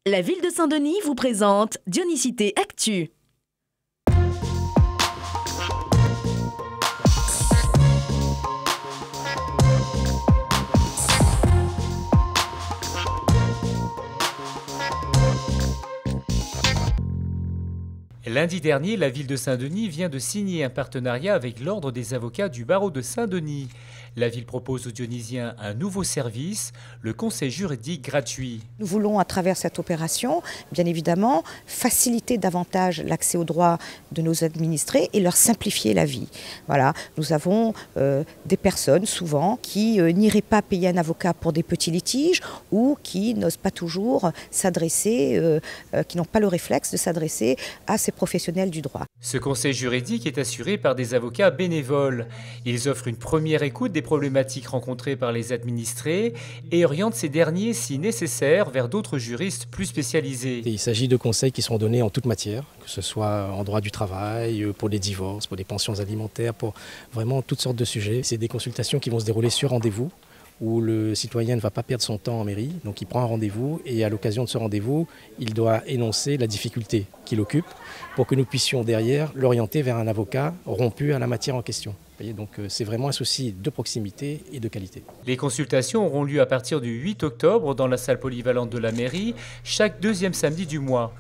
La ville de Saint-Denis vous présente Dionysité Actu. Lundi dernier, la ville de Saint-Denis vient de signer un partenariat avec l'Ordre des avocats du barreau de Saint-Denis. La ville propose aux Dionysiens un nouveau service, le conseil juridique gratuit. Nous voulons, à travers cette opération, bien évidemment, faciliter davantage l'accès aux droits de nos administrés et leur simplifier la vie. Voilà, nous avons des personnes, souvent, qui n'iraient pas payer un avocat pour des petits litiges ou qui n'osent pas toujours s'adresser, qui n'ont pas le réflexe de s'adresser à ces professionnels du droit. Ce conseil juridique est assuré par des avocats bénévoles. Ils offrent une première écoute des problématiques rencontrées par les administrés et orientent ces derniers, si nécessaire, vers d'autres juristes plus spécialisés. Il s'agit de conseils qui seront donnés en toute matière, que ce soit en droit du travail, pour les divorces, pour les pensions alimentaires, pour vraiment toutes sortes de sujets. C'est des consultations qui vont se dérouler sur rendez-vous, où le citoyen ne va pas perdre son temps en mairie, donc il prend un rendez-vous et à l'occasion de ce rendez-vous, il doit énoncer la difficulté qu'il occupe pour que nous puissions derrière l'orienter vers un avocat rompu à la matière en question. Donc c'est vraiment un souci de proximité et de qualité. Les consultations auront lieu à partir du 8 octobre dans la salle polyvalente de la mairie, chaque deuxième samedi du mois.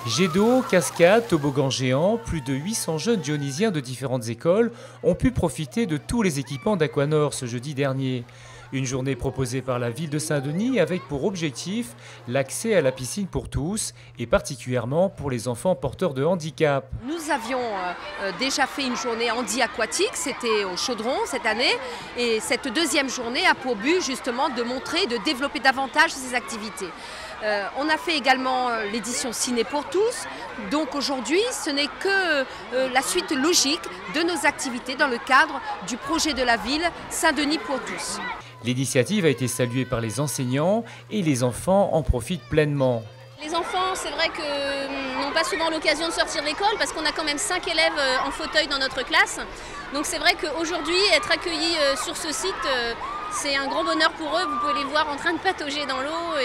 Jet d'eau, cascades, toboggans géants, plus de 800 jeunes dionysiens de différentes écoles ont pu profiter de tous les équipements d'Aquanor ce jeudi dernier. Une journée proposée par la ville de Saint-Denis avec pour objectif l'accès à la piscine pour tous et particulièrement pour les enfants porteurs de handicap. Nous avions déjà fait une journée handi-aquatique, c'était au Chaudron cette année, et cette deuxième journée a pour but justement de montrer, de développer davantage ces activités. On a fait également l'édition Ciné pour tous, donc aujourd'hui ce n'est que la suite logique de nos activités dans le cadre du projet de la ville Saint-Denis pour tous. L'initiative a été saluée par les enseignants et les enfants en profitent pleinement. Les enfants, c'est vrai que n'ont pas souvent l'occasion de sortir de l'école parce qu'on a quand même 5 élèves en fauteuil dans notre classe. Donc c'est vrai qu'aujourd'hui, être accueillis sur ce site, c'est un grand bonheur pour eux. Vous pouvez les voir en train de patauger dans l'eau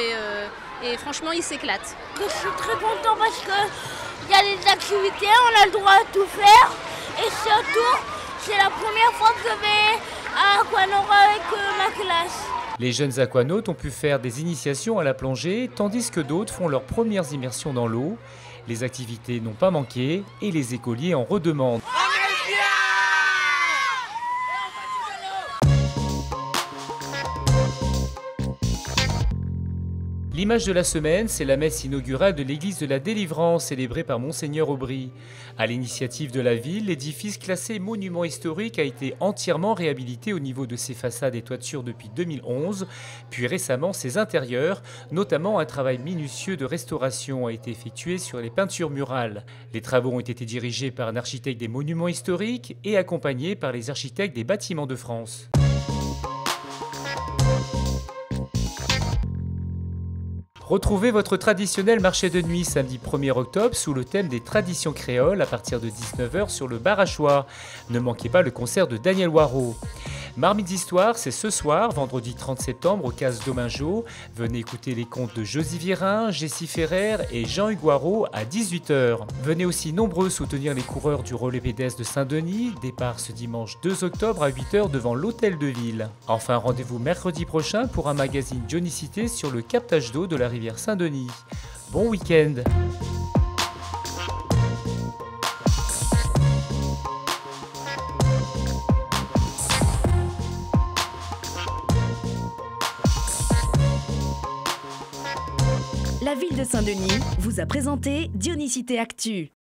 et franchement, ils s'éclatent. Je suis très content parce qu'il y a des activités, on a le droit de tout faire. Et surtout, c'est la première fois que je vais à Aquanor avec ma classe. Les jeunes aquanautes ont pu faire des initiations à la plongée, tandis que d'autres font leurs premières immersions dans l'eau. Les activités n'ont pas manqué et les écoliers en redemandent. L'image de la semaine, c'est la messe inaugurale de l'église de la Délivrance célébrée par Monseigneur Aubry. À l'initiative de la ville, l'édifice classé monument historique a été entièrement réhabilité au niveau de ses façades et toitures depuis 2011, puis récemment ses intérieurs, notamment un travail minutieux de restauration a été effectué sur les peintures murales. Les travaux ont été dirigés par un architecte des monuments historiques et accompagnés par les architectes des bâtiments de France. Retrouvez votre traditionnel marché de nuit samedi 1er octobre sous le thème des traditions créoles à partir de 19h sur le bar à choix. Ne manquez pas le concert de Daniel Waro. Marmite d'Histoire, c'est ce soir, vendredi 30 septembre, au Casse Domingo. Venez écouter les contes de Josie Virin, Jessie Ferrer et Jean-Hugues Waro à 18h. Venez aussi nombreux soutenir les coureurs du relais pédestre de Saint-Denis. Départ ce dimanche 2 octobre à 8h devant l'Hôtel de Ville. Enfin, rendez-vous mercredi prochain pour un magazine Dionysité sur le captage d'eau de la rivière Saint-Denis. Bon week-end! La ville de Saint-Denis vous a présenté Dionysité Actu.